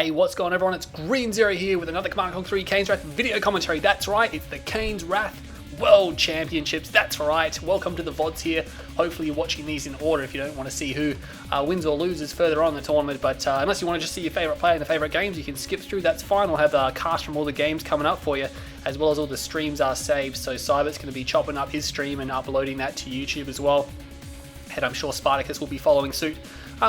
Hey, what's going on, everyone? It's Green Zero here with another Command & Conquer 3 Kane's Wrath video commentary. That's right, it's the Kane's Wrath World Championships. That's right, welcome to the VODs here. Hopefully you're watching these in order if you don't want to see who wins or loses further on in the tournament. But unless you want to just see your favourite player in the favourite games, you can skip through, that's fine. We'll have a cast from all the games coming up for you, as well as all the streams are saved. So Cybert's going to be chopping up his stream and uploading that to YouTube as well. And I'm sure Spartacus will be following suit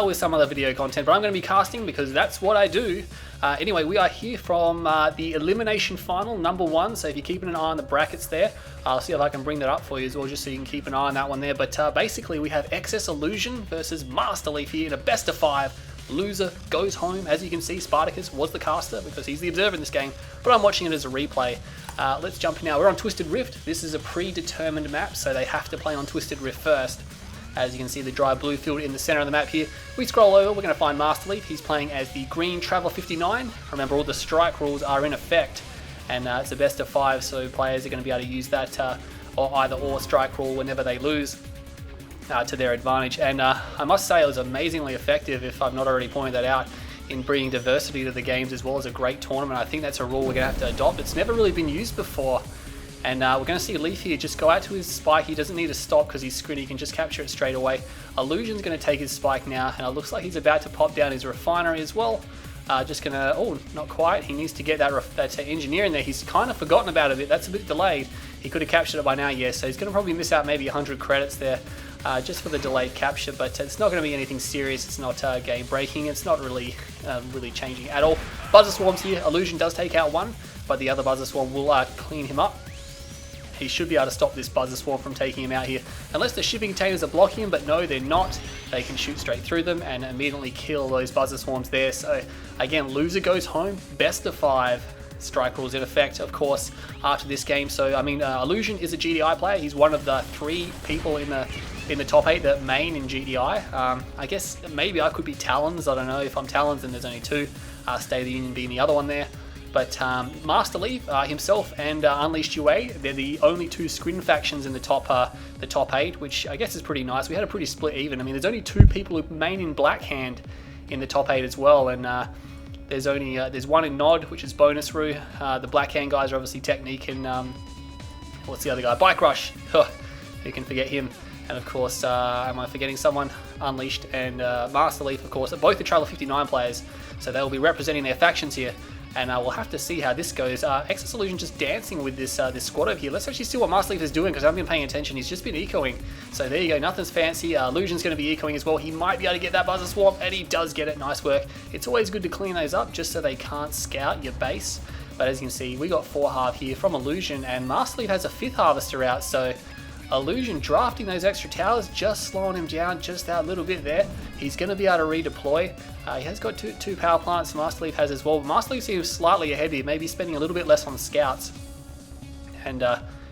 with some other video content, but I'm going to be casting because that's what I do. Anyway, we are here from the Elimination Final, number 1, so if you're keeping an eye on the brackets there, I'll see if I can bring that up for you as well, just so you can keep an eye on that one there. But basically, we have eXs.iLLusion versus masterleaf here in a best of 5. Loser goes home. As you can see, Spartacus was the caster because he's the observer in this game, but I'm watching it as a replay. Let's jump in now. We're on Twisted Rift. This is a predetermined map, so they have to play on Twisted Rift first. As you can see, the dry blue field in the center of the map here. We scroll over, we're going to find Masterleaf. He's playing as the green Traveler 59. Remember, all the strike rules are in effect, and it's a best of 5, so players are going to be able to use that or either or strike rule whenever they lose to their advantage. And I must say, it was amazingly effective, if I've not already pointed that out, in bringing diversity to the games, as well as a great tournament. I think that's a rule we're going to have to adopt. It's never really been used before. And we're going to see Leaf here just go out to his spike. He doesn't need to stop because he's screened. He can just capture it straight away. iLLusion's going to take his spike now, and it looks like he's about to pop down his refinery as well. Just going to, oh, not quite. He needs to get that engineer in there. He's kind of forgotten about it a bit. That's a bit delayed. He could have captured it by now, yes. So he's going to probably miss out maybe 100 credits there just for the delayed capture. But it's not going to be anything serious. It's not game breaking. It's not really changing at all. Buzzer Swarms here. iLLusion does take out one, but the other Buzzer Swarm will clean him up. He should be able to stop this Buzzer Swarm from taking him out here. Unless the shipping containers are blocking him, but no, they're not. They can shoot straight through them and immediately kill those Buzzer Swarms there. So again, loser goes home. Best of 5. Strike rules in effect, of course, after this game. So, I mean, iLLusion is a GDI player. He's one of the 3 people in the top 8 that main in GDI. I guess maybe I could be Talons. I don't know. If I'm Talons, then there's only 2. State of the Union being the other one there. But Masterleaf himself and Unleashed UA, they're the only 2 screen factions in the top 8, which I guess is pretty nice. We had a pretty split even. I mean, there's only 2 people who main in Blackhand in the top 8 as well, and there's one in Nod, which is Bonus Rue. The Blackhand guys are obviously Technique and what's the other guy? Bike Rush. Who can forget him? And of course, am I forgetting someone? Unleashed and Masterleaf, of course, are both the Traveler 59 players, so they'll be representing their factions here. And we'll have to see how this goes. eXs.iLLusion just dancing with this squad over here. Let's actually see what Masterleaf is doing, because I haven't been paying attention. He's just been ecoing. So there you go, nothing's fancy. iLLusion's going to be ecoing as well. He might be able to get that Buzzer Swarm, and he does get it. Nice work. It's always good to clean those up, just so they can't scout your base. But as you can see, we got 4 half here from iLLusion, and Masterleaf has a 5th harvester out, so iLLusion drafting those extra towers, just slowing him down just that little bit there. He's going to be able to redeploy. He has got two power plants, Masterleaf has as well. Masterleaf seems slightly ahead here, maybe spending a little bit less on scouts and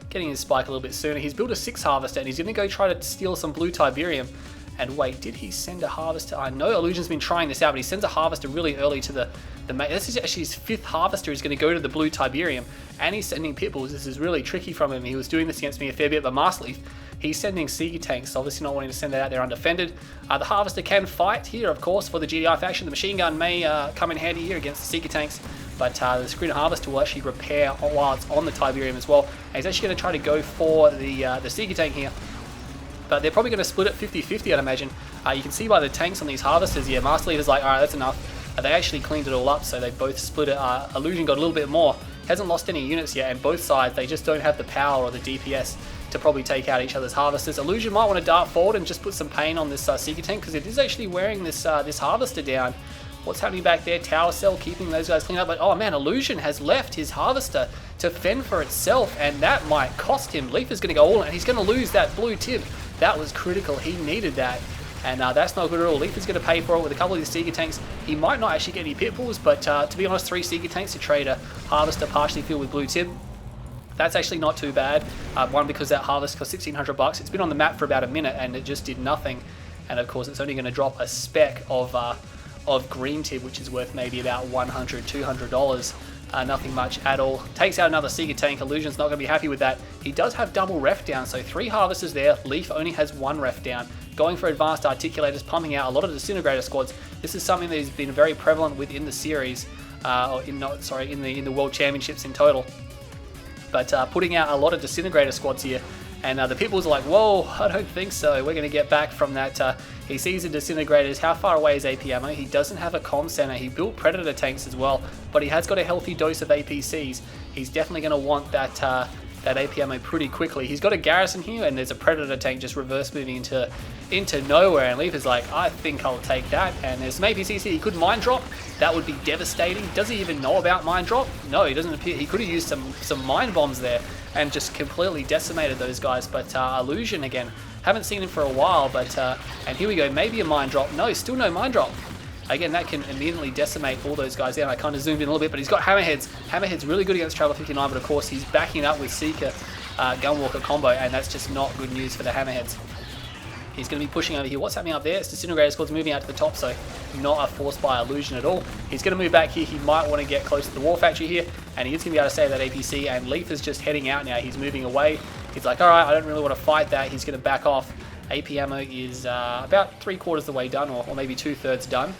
getting his spike a little bit sooner. He's built a 6 harvester, and he's going to go try to steal some blue Tiberium. And wait, did he send a harvester? I know iLLusion's been trying this out, but he sends a harvester really early to the main. This is actually his 5th harvester. He's going to go to the blue Tiberium, and he's sending pitbulls. This is really tricky from him. He was doing this against me a fair bit, but Masterleaf, he's sending Seeker tanks, obviously not wanting to send that out there undefended. The harvester can fight here, of course, for the GDI faction. The machine gun may come in handy here against the Seeker tanks, but the screen harvester will actually repair while it's on the Tiberium as well. And he's actually going to try to go for the Seeker tank here. But they're probably going to split it 50-50, I'd imagine. You can see by the tanks on these harvesters, yeah, Masterleaf is like, alright, that's enough. They actually cleaned it all up, so they both split it. iLLusion got a little bit more. Hasn't lost any units yet, and both sides, they just don't have the power or the DPS to probably take out each other's harvesters. iLLusion might want to dart forward and just put some pain on this Seeker tank, because it is actually wearing this harvester down. What's happening back there? Tower cell keeping those guys clean up, but oh man, iLLusion has left his harvester to fend for itself, and that might cost him. Leaf is going to go all in, and he's going to lose that blue tip. That was critical. He needed that. And that's not good at all. Leaf is going to pay for it with a couple of these Seeker tanks. He might not actually get any pitbulls, but to be honest, 3 Seeker tanks to trade a harvester partially filled with blue tip. That's actually not too bad. One, because that harvest cost 1,600 bucks. It's been on the map for about a minute, and it just did nothing. And of course, it's only going to drop a speck of green tip, which is worth maybe about $100, $200. Nothing much at all. Takes out another Seeker tank. Illusion's not going to be happy with that. He does have double ref down, so 3 harvesters there. Leaf only has 1 ref down. Going for advanced articulators, pumping out a lot of disintegrator squads. This is something that has been very prevalent within the series, in the World Championships in total. But putting out a lot of disintegrator squads here. And the peoples are like, whoa, I don't think so. We're going to get back from that. He sees the disintegrators. How far away is AP ammo? He doesn't have a comm center. He built predator tanks as well, but he has got a healthy dose of APCs. He's definitely going to want that that AP ammo pretty quickly. He's got a garrison here, and there's a predator tank just reverse moving into nowhere. And Leaf is like, I think I'll take that. And there's some APCs here. He could mine drop. That would be devastating. Does he even know about mine drop? No, he doesn't appear. He could have used some mine bombs there and just completely decimated those guys. But Illusion again, haven't seen him for a while, but and here we go, maybe a mine drop. No, still no mine drop. Again, that can immediately decimate all those guys down. I kind of zoomed in a little bit, but he's got hammerheads. Hammerhead's really good against Traveler 59, but of course he's backing up with Seeker Gunwalker combo, and that's just not good news for the hammerheads. He's going to be pushing over here. What's happening up there? It's Disintegrator Squad's moving out to the top, so not a force by Illusion at all. He's going to move back here. He might want to get close to the War Factory here, and he is going to be able to save that APC, and Leaf is just heading out now. He's moving away. He's like, alright, I don't really want to fight that. He's going to back off. AP ammo is about 3/4 the way done, or maybe 2/3 done.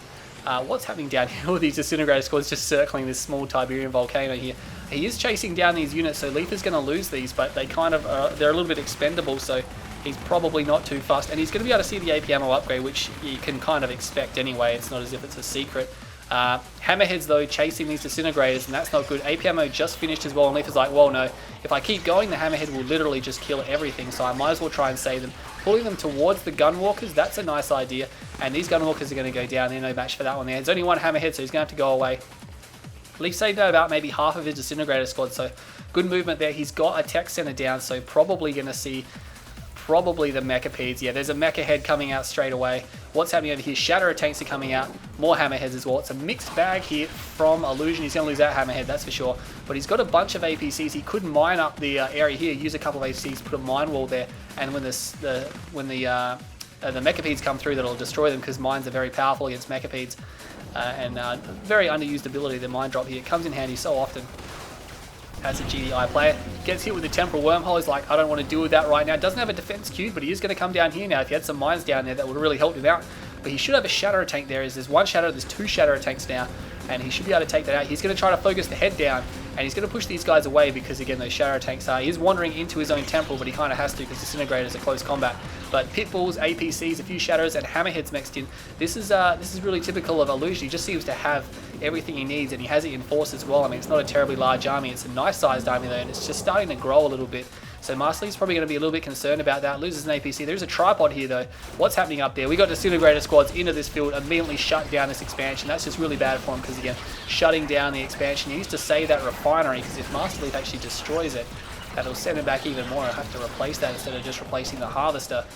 What's happening down here? All these Disintegrator Squads just circling this small Tiberian volcano here. He is chasing down these units, so Leaf is going to lose these, but they kind of they're a little bit expendable, so he's probably not too fast. And he's going to be able to see the AP ammo upgrade, which you can kind of expect anyway. It's not as if it's a secret. Hammerheads though chasing these disintegrators, and that's not good. AP ammo just finished as well, and Leaf is like, well, no, if I keep going, the hammerhead will literally just kill everything, so I might as well try and save them. Pulling them towards the gunwalkers, that's a nice idea, and these gunwalkers are going to go down. They're no match for that one there. There's only one hammerhead, so he's going to have to go away. Leaf saved about maybe half of his disintegrator squad, so good movement there. He's got a tech center down, so probably going to see probably the mechapeds. Yeah, there's a mecha head coming out straight away. What's happening over here? Shatterer tanks are coming out. More hammerheads as well. It's a mixed bag here from Illusion. He's going to lose that hammerhead, that's for sure. But he's got a bunch of APCs. He could mine up the area here, use a couple of APCs, put a mine wall there, and when the mechapeds come through, that'll destroy them, because mines are very powerful against mechapeds. And very underused ability, the mine drop here. It comes in handy so often as a GDI player. Gets hit with the temporal wormhole. He's like, I don't want to deal with that right now. Doesn't have a defense cube, but he is going to come down here now. If he had some mines down there, that would really help him out. But he should have a Shatterer tank there. There's one Shatterer, there's 2 Shatterer tanks now, and he should be able to take that out. He's going to try to focus the head down, and he's going to push these guys away, because again, those Shatterer tanks are, he is wandering into his own temple, but he kind of has to, because Disintegrators are close combat. But Pitbulls, APCs, a few Shatterers, and Hammerheads mixed in. This is really typical of Illusion. He just seems to have everything he needs, and he has it in force as well. I mean, it's not a terribly large army. It's a nice sized army though, and it's just starting to grow a little bit. So masterleaf's probably going to be a little bit concerned about that. Loses an APC. There's a tripod here though. What's happening up there? We got Disintegrator squads into this field, immediately shut down this expansion. That's just really bad for him, because again, shutting down the expansion. He needs to save that refinery, because if Masterleaf actually destroys it, that'll send him back even more. I'll have to replace that instead of just replacing the harvester.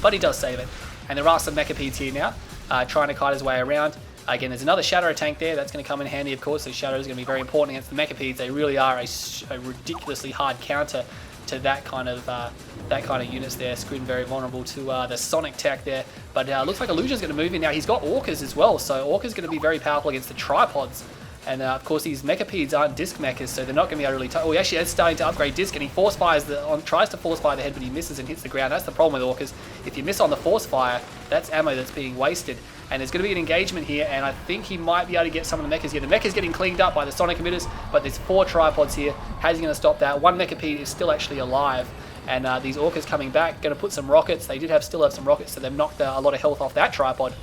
But he does save it. And there are some mechapeds here now, trying to kite his way around. Again, there's another Shatterer tank there. That's going to come in handy, of course. Those Shatterers are going to be very important against the mechapeds. They really are a ridiculously hard counter to that kind of units there. Squid very vulnerable to the sonic tech there. But looks like Illusion's going to move in now. He's got Orcas as well, so Orca's going to be very powerful against the tripods. And of course, these mechapeds aren't disc mechas, so they're not going to be able to really. Oh, he actually is starting to upgrade disc, and he force fires tries to force fire the head, but he misses and hits the ground. That's the problem with Orcas. If you miss on the force fire, that's ammo that's being wasted. And there's going to be an engagement here, and I think he might be able to get some of the mechas here. The mecha's getting cleaned up by the sonic emitters, but there's 4 tripods here. How's he going to stop that? One mechapede is still actually alive, and these Orcas coming back, going to put some rockets. They still have some rockets, so they've knocked a lot of health off that tripod.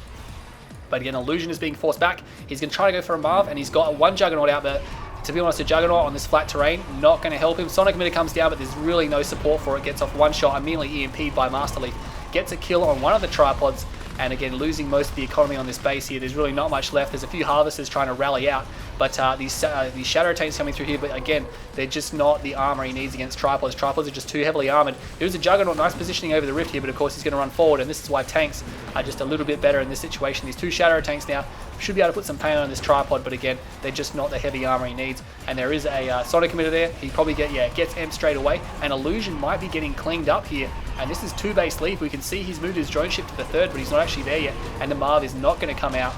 But again, Illusion is being forced back. He's going to try to go for a Marv, and he's got one Juggernaut out, but to be honest, a Juggernaut on this flat terrain, not going to help him. Sonic Emitter comes down, but there's really no support for it. Gets off one shot, immediately EMP'd by Masterleaf. Gets a kill on one of the tripods, and again, losing most of the economy on this base here. There's really not much left. There's a few harvesters trying to rally out, but these Shadow tanks coming through here, but again, they're just not the armor he needs against tripods. Tripods are just too heavily armored. There's a Juggernaut, nice positioning over the rift here, but of course he's going to run forward, and this is why tanks are just a little bit better in this situation. These 2 Shadow tanks now should be able to put some pain on this tripod, but again, they're just not the heavy armor he needs. And there is a Sonic Emitter there. He probably gets M straight away, and Illusion might be getting cleaned up here. And this is 2-base Leaf. We can see he's moved his drone ship to the 3rd, but he's not actually there yet, and the Marv is not going to come out.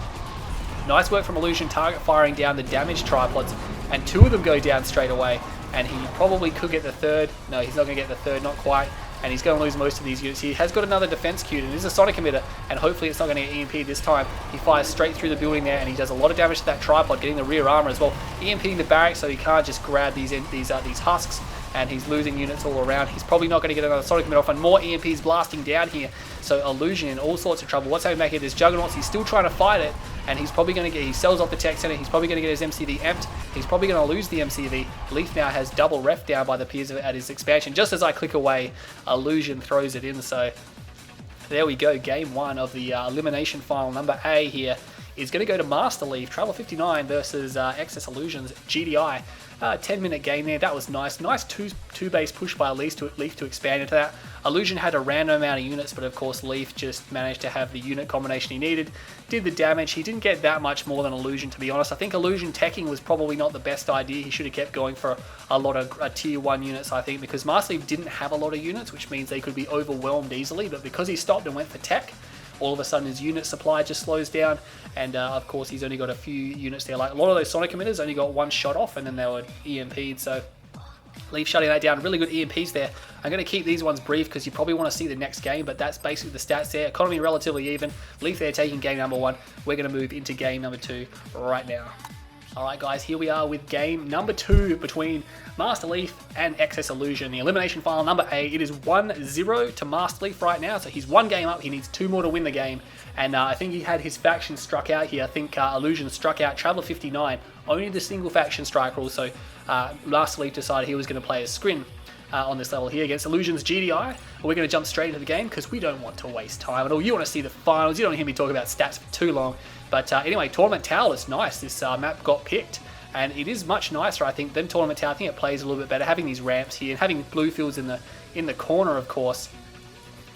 Nice work from Illusion, target firing down the damaged tripods. and 2 of them go down straight away, and he probably could get the third. No, he's not going to get the third, not quite, and he's going to lose most of these units. He has got another defense queued, and it is a sonic emitter, and hopefully it's not going to get EMP this time. He fires straight through the building there, and he does a lot of damage to that tripod, getting the rear armor as well, EMPing the barracks, so he can't just grab these husks, and he's losing units all around. He's probably not going to get another sonic emitter off, and more EMPs blasting down here. So Illusion in all sorts of trouble. What's happening back here? There's Juggernauts. He's still trying to fight it, and he's probably going to get. He sells off the tech center. He's probably going to get his MCV emped. He's probably going to lose the MCV. Leaf now has double ref down by the peers at his expansion. Just as I click away, Illusion throws it in. So there we go. Game 1 of the elimination final. Number A here is going to go to Masterleaf. Travel 59 versus eXs.iLLusion's GDI. 10-minute game there. That was nice. Nice two base push by Leaf to expand into that. Illusion had a random amount of units, but of course Leaf just managed to have the unit combination he needed. Did the damage. He didn't get that much more than Illusion, to be honest. I think Illusion teching was probably not the best idea. He should have kept going for a lot of tier 1 units, I think, because Masterleaf didn't have a lot of units, which means they could be overwhelmed easily. But because he stopped and went for tech, all of a sudden his unit supply just slows down, and of course he's only got a few units there. Like a lot of those sonic emitters only got 1 shot off, and then they were EMP'd. So Leaf shutting that down. Really good EMPs there. I'm going to keep these ones brief because you probably want to see the next game, but that's basically the stats there. Economy relatively even. Leaf there taking game number 1. We're going to move into game number 2 right now. Alright guys, here we are with game number 2 between Masterleaf and eXs.iLLusion. The elimination final number A. It is 1-0 to Masterleaf right now, so he's 1 game up. He needs 2 more to win the game, and I think he had his faction struck out here. I think Illusion struck out Traveler 59, only the single faction strike rule, so Masterleaf decided he was going to play a scrim on this level here against Illusion's GDI. We're going to jump straight into the game because we don't want to waste time at all. You want to see the finals. You don't hear me talk about stats for too long. But anyway, Tournament Tower is nice. This map got picked, and it is much nicer, I think, than Tournament Tower. I think it plays a little bit better. Having these ramps here and having blue fields in the corner, of course,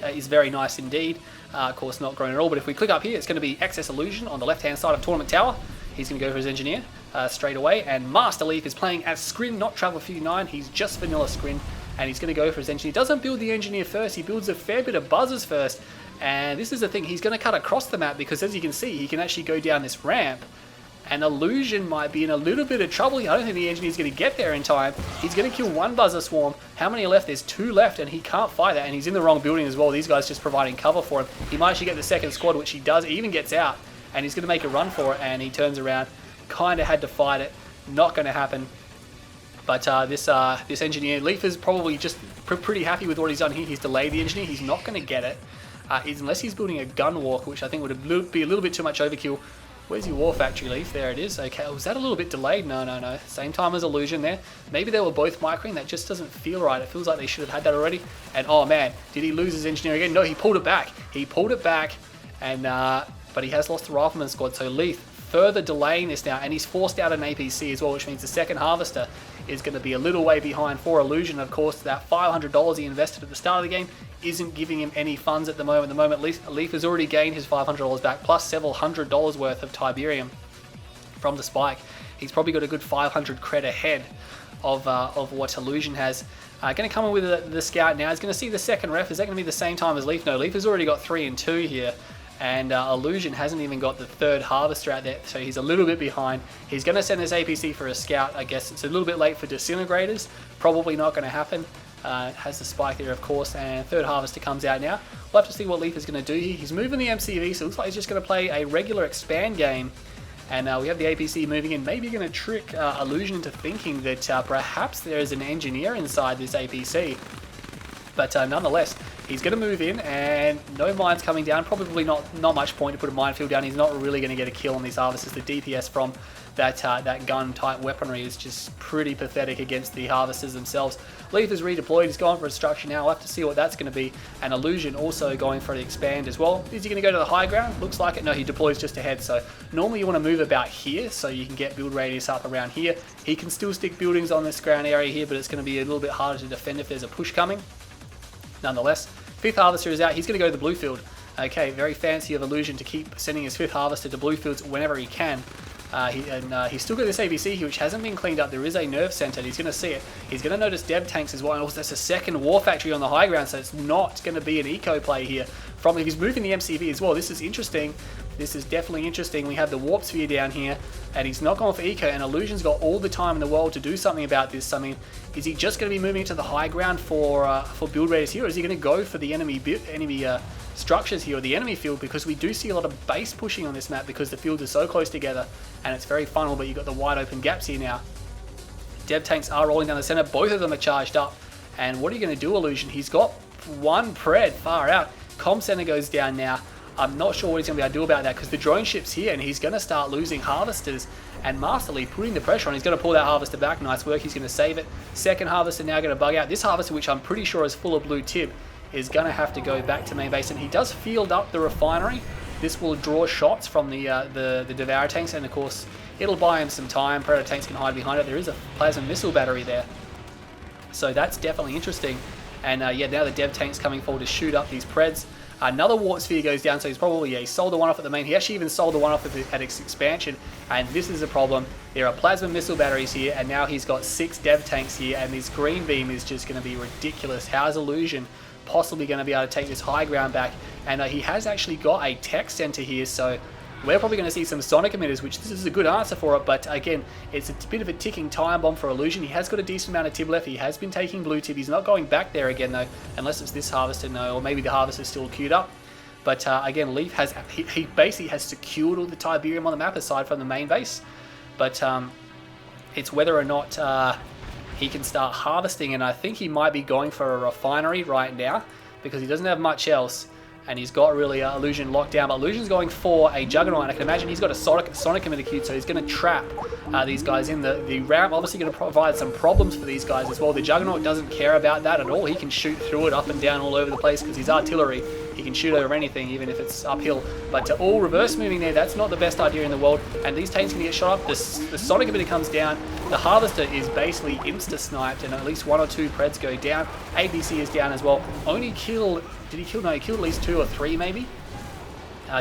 is very nice indeed. Of course, not growing at all. But if we click up here, it's going to be eXs.iLLusion on the left-hand side of Tournament Tower. He's going to go for his engineer straight away, and Masterleaf is playing as Scrin, not Travel 59. He's just vanilla Scrin, and he's going to go for his engineer. He doesn't build the engineer first. He builds a fair bit of buzzers first. And this is the thing, he's going to cut across the map because, as you can see, he can actually go down this ramp, and Illusion might be in a little bit of trouble. I don't think the engineer's going to get there in time. He's going to kill 1 buzzer swarm. How many are left? There's 2 left, and he can't fight that, and he's in the wrong building as well. These guys just providing cover for him. He might actually get the second squad, which he does. He even gets out, and he's going to make a run for it, and he turns around. Kind of had to fight it. Not going to happen. But this engineer, Leaf is probably just pretty happy with what he's done here. He's delayed the engineer. He's not going to get it. Unless he's building a gun walk, which I think would be a little bit too much overkill. Where's your war factory, Leaf? There it is. Okay, was that a little bit delayed? No. Same time as Illusion there. Maybe they were both microing. That just doesn't feel right. It feels like they should have had that already. And oh man, did he lose his engineer again? No, he pulled it back. And but he has lost the rifleman squad. So Leaf further delaying this now, and he's forced out an APC as well, which means the second harvester is going to be a little way behind for Illusion. Of course, that $500 he invested at the start of the game isn't giving him any funds at the moment. Leaf has already gained his $500 back, plus several $100 worth of Tiberium from the spike. He's probably got a good 500 cred ahead of what Illusion has. Going to come in with the scout now. He's going to see the second ref. Is that going to be the same time as Leaf? No, Leaf has already got 3 and 2 here. And Illusion hasn't even got the third harvester out there, so he's a little bit behind. He's going to send this APC for a scout. I guess it's a little bit late for disintegrators. Probably not going to happen. Has the spike there, of course, and third harvester comes out now. We'll have to see what Leaf is going to do here. He's moving the MCV, so it looks like he's just going to play a regular expand game. And we have the APC moving in, maybe going to trick Illusion into thinking that perhaps there is an engineer inside this APC. But nonetheless, he's going to move in, and no mines coming down. Probably not much point to put a minefield down. He's not really going to get a kill on these harvesters. The DPS from that gun-type weaponry is just pretty pathetic against the harvesters themselves. Leaf is redeployed. He's gone for a structure now. We'll have to see what that's going to be. And Illusion also going for the expand as well. Is he going to go to the high ground? Looks like it. No, he deploys just ahead. So normally you want to move about here so you can get build radius up around here. He can still stick buildings on this ground area here, but it's going to be a little bit harder to defend if there's a push coming. Nonetheless, fifth harvester is out. He's going to go to the blue field. Okay, very fancy of Illusion to keep sending his fifth harvester to blue fields whenever he can. He's still got this ABC here, which hasn't been cleaned up. There is a nerve center. He's going to see it. He's going to notice dev tanks as well. And also, there's a second war factory on the high ground, so it's not going to be an eco play here. If he's moving the MCV as well, this is interesting This is definitely interesting. We have the Warp Sphere down here, and he's not going for eco, and Illusion's got all the time in the world to do something about this. I mean, is he just going to be moving to the high ground for build raiders here, or is he going to go for the enemy structures here, or the enemy field? Because we do see a lot of base pushing on this map because the fields are so close together, and it's very funnel, but you've got the wide open gaps here now. Dev tanks are rolling down the center. Both of them are charged up. And what are you going to do, Illusion? He's got one pred far out. Comm center goes down now. I'm not sure what he's going to be able to do about that because the drone ship's here and he's going to start losing harvesters. And Masterleaf putting the pressure on. He's going to pull that harvester back. Nice work. He's going to save it. Second harvester now going to bug out. This harvester, which I'm pretty sure is full of blue tip, is going to have to go back to main base. And he does field up the refinery. This will draw shots from the Devourer tanks, and of course it'll buy him some time. Predator tanks can hide behind it. There is a plasma missile battery there, so that's definitely interesting. And yeah, now the Dev tank's coming forward to shoot up these Preds. Another Warp Sphere goes down, so he's probably, yeah, he sold the one off at the main. He actually even sold the one off at its expansion, and this is a problem. There are plasma missile batteries here, and now he's got 6 Dev tanks here, and this green beam is just going to be ridiculous. How is Illusion possibly going to be able to take this high ground back? And he has actually got a tech center here, so we're probably going to see some sonic emitters, which this is a good answer for it, but again, it's a bit of a ticking time bomb for Illusion. He has got a decent amount of tib left. He has been taking blue tib. He's not going back there again though, unless it's this harvester, no, or maybe the harvester's still queued up. But again, Leaf has, he basically has secured all the Tiberium on the map aside from the main base, but it's whether or not he can start harvesting, and I think he might be going for a refinery right now because he doesn't have much else. And he's got really Illusion locked down, but Illusion's going for a Juggernaut, and I can imagine he's got a Sonic emitter queued, so he's going to trap these guys in. The ramp obviously going to provide some problems for these guys as well. The Juggernaut doesn't care about that at all. He can shoot through it up and down all over the place because he's artillery. He can shoot over anything, even if it's uphill. But to all reverse moving there, that's not the best idea in the world. And these tanks can get shot up. The Sonic emitter comes down. The Harvester is basically insta-sniped, and at least 1 or 2 Preds go down. ABC is down as well. Only killed... Did he kill? No, he killed at least 2 or 3 maybe.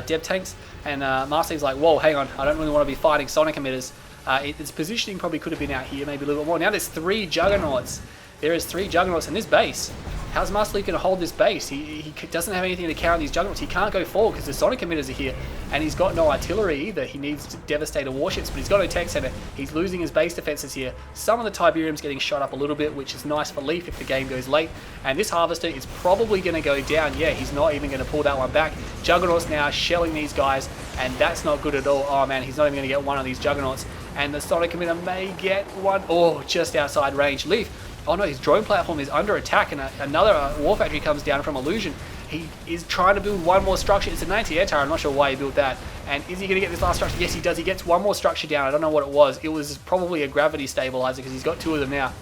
Dev tanks, and Masterleaf's like, whoa, hang on, I don't really want to be fighting Sonic emitters. Its positioning probably could have been out here, maybe a little bit more. Now there's 3 Juggernauts. There is 3 Juggernauts in this base. How's Masterleaf going to hold this base? He doesn't have anything to counter these Juggernauts. He can't go forward because the Sonic emitters are here, and he's got no artillery either. He needs Devastator warships, but he's got no tech center. He's losing his base defenses here. Some of the Tiberium's getting shot up a little bit, which is nice for Leaf if the game goes late. And this Harvester is probably going to go down. Yeah, he's not even going to pull that one back. Juggernauts now shelling these guys, and that's not good at all. Oh man, he's not even going to get one of these Juggernauts. And the Sonic emitter may get one. Oh, just outside range. Leaf. Oh no, his drone platform is under attack, and another war factory comes down from Illusion. He is trying to build one more structure. It's an anti-air, I'm not sure why he built that. And is he going to get this last structure? Yes, he does. He gets one more structure down. I don't know what it was. It was probably a gravity stabilizer because he's got 2 of them now.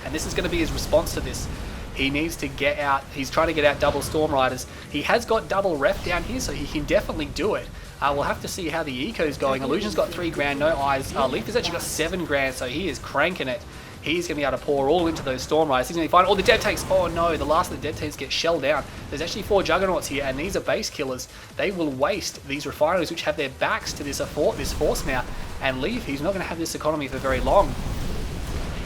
And this is going to be his response to this. He needs to get out. He's trying to get out double Storm Riders. He has got double ref down here, so he can definitely do it. We'll have to see how the eco's going. Illusion's got 3 grand, no eyes. Leaf has actually got 7 grand, so he is cranking it. He's going to be able to pour all into those Storm Riders. He's going to be fine. Oh, the Dev tanks. Oh no, the last of the Dev tanks get shelled down. There's actually 4 Juggernauts here, and these are base killers. They will waste these refineries, which have their backs to this force now. And Leaf, he's not going to have this economy for very long.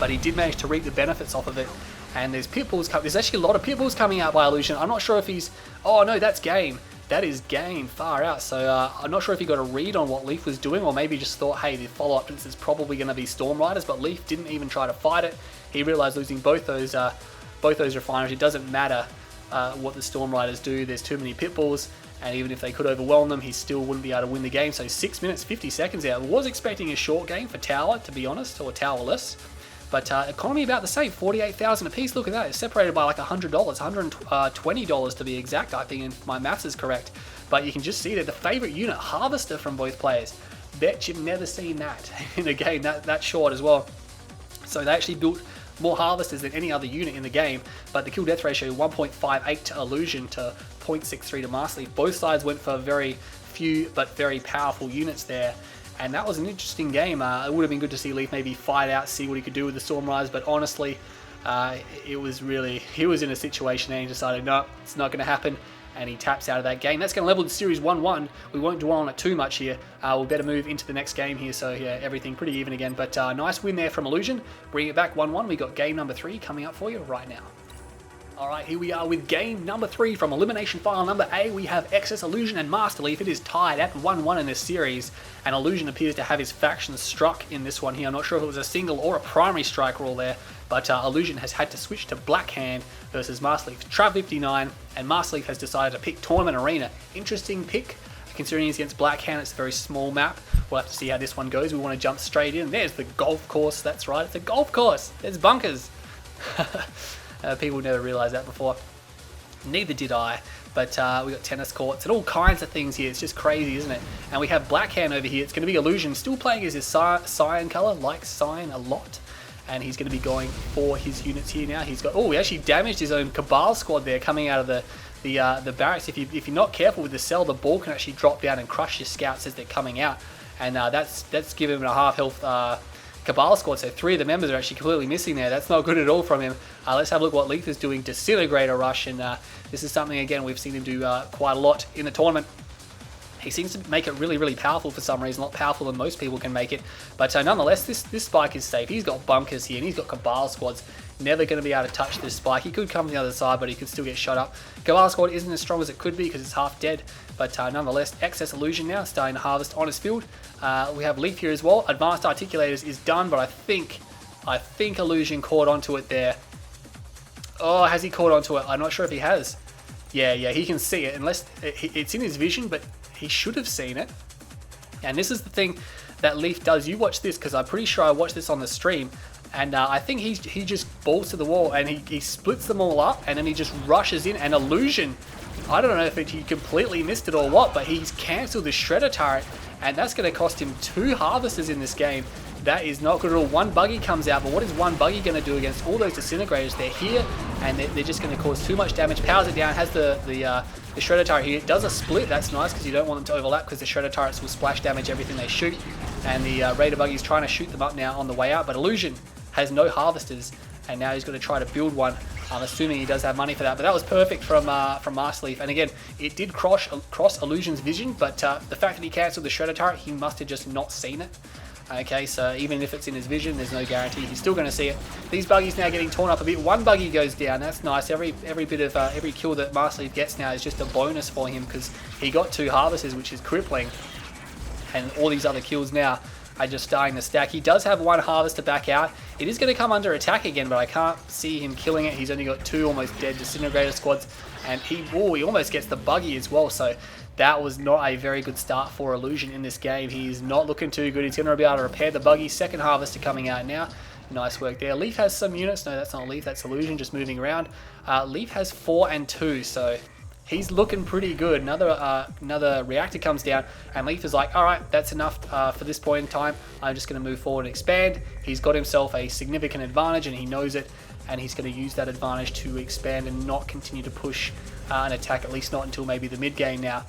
But he did manage to reap the benefits off of it. And there's pitbulls coming. There's actually a lot of pitbulls coming out by Illusion. I'm not sure if he's... Oh no, that's game. That is game far out, so I'm not sure if he got a read on what Leaf was doing, or maybe just thought, hey, the follow-up to this is probably going to be Storm Riders, but Leaf didn't even try to fight it. He realized losing both those refineries, it doesn't matter what the Storm Riders do. There's too many pitbulls, and even if they could overwhelm them, he still wouldn't be able to win the game. So 6 minutes, 50 seconds out. I was expecting a short game for Tower, to be honest, or Towerless. But economy about the same, 48,000 apiece. Look at that, it's separated by like $100, $120 to be exact, I think, if my maths is correct. But you can just see that the favorite unit, Harvester, from both players. Bet you've never seen that in a game that short as well. So they actually built more Harvesters than any other unit in the game, but the kill death ratio 1.58 to Illusion to 0.63 to Masterleaf. Both sides went for very few but very powerful units there. And that was an interesting game. It would have been good to see Leaf maybe fight out, see what he could do with the Storm Riders, but honestly, he was in a situation and he decided, no, it's not going to happen, and he taps out of that game. That's going to level the series 1-1. We won't dwell on it too much here. We'll better move into the next game here, so yeah, everything pretty even again, but nice win there from Illusion. Bring it back 1-1. We got game number 3 coming up for you right now. Alright, here we are with game number 3 from Elimination File number A. We have eXs.iLLusion and masterleaf. It is tied at 1-1 in this series, and iLLusion appears to have his faction struck in this one here. I'm not sure if it was a single or a primary strike rule there, but iLLusion has had to switch to Black Hand versus masterleaf. Trav 59, and masterleaf has decided to pick Tournament Arena. Interesting pick, considering he's against Black Hand. It's a very small map. We'll have to see how this one goes. We want to jump straight in. There's the golf course. That's right, it's a golf course. There's bunkers. People never realised that before. Neither did I. But we got tennis courts and all kinds of things here. It's just crazy, isn't it? And we have Black Hand over here. It's going to be iLLusion, still playing as his cyan colour, likes cyan a lot. And he's going to be going for his units here now. He's got, oh, he actually damaged his own Cabal squad there coming out of the barracks. If you're not careful with the cell, the ball can actually drop down and crush your scouts as they're coming out. And that's given him a half health Cabal squad, so 3 of the members are actually completely missing there. That's not good at all from him. Let's have a look what Leaf is doing. Disintegrator Rush, and this is something, again, we've seen him do quite a lot in the tournament. He seems to make it really, really powerful for some reason, a lot powerful than most people can make it. But nonetheless, this spike is safe. He's got bunkers here, and he's got Cabal squads. Never going to be able to touch this spike. He could come from the other side, but he could still get shot up. Cabal squad isn't as strong as it could be because it's half dead. But nonetheless, eXs.iLLusion now starting to harvest on his field. We have Leaf here as well. Advanced Articulators is done, but I think iLLusion caught onto it there. Oh, has he caught onto it? I'm not sure if he has. Yeah, he can see it. Unless it's in his vision, but he should have seen it. And this is the thing that Leaf does. You watch this, because I'm pretty sure I watched this on the stream. And I think he just balls to the wall, and he splits them all up, and then he just rushes in. And iLLusion, I don't know if he completely missed it or what, but he's cancelled the Shredder turret, and that's going to cost him 2 harvesters in this game. That is not good at all. 1 buggy comes out, but what is 1 buggy going to do against all those disintegrators? They're here, and they're just going to cause too much damage. Powers it down, has the Shredder turret here. It does a split, that's nice, because you don't want them to overlap, because the Shredder turrets will splash damage everything they shoot. And the Raider buggy is trying to shoot them up now on the way out, but iLLusion has no harvesters, and now he's going to try to build one. I'm assuming he does have money for that, but that was perfect from masterleaf. And again, it did cross iLLusion's vision, but the fact that he cancelled the Shredder turret, he must have just not seen it. Okay, so even if it's in his vision, there's no guarantee he's still going to see it. These buggies now getting torn up a bit. 1 buggy goes down. That's nice. Every bit of every kill that masterleaf gets now is just a bonus for him, because he got 2 harvesters, which is crippling. And all these other kills now are just starting to stack. He does have 1 harvester back out. It is going to come under attack again, but I can't see him killing it. He's only got 2 almost dead disintegrator squads, and he almost gets the buggy as well. So that was not a very good start for iLLusion in this game. He's not looking too good. He's going to be able to repair the buggy. 2nd harvester coming out now. Nice work there. Leaf has some units. No, that's not Leaf. That's iLLusion just moving around. Leaf has 4 and 2, so he's looking pretty good. Another reactor comes down, and Leaf is like, all right, that's enough for this point in time. I'm just going to move forward and expand. He's got himself a significant advantage, and he knows it, and he's going to use that advantage to expand and not continue to push an attack, at least not until maybe the mid game now.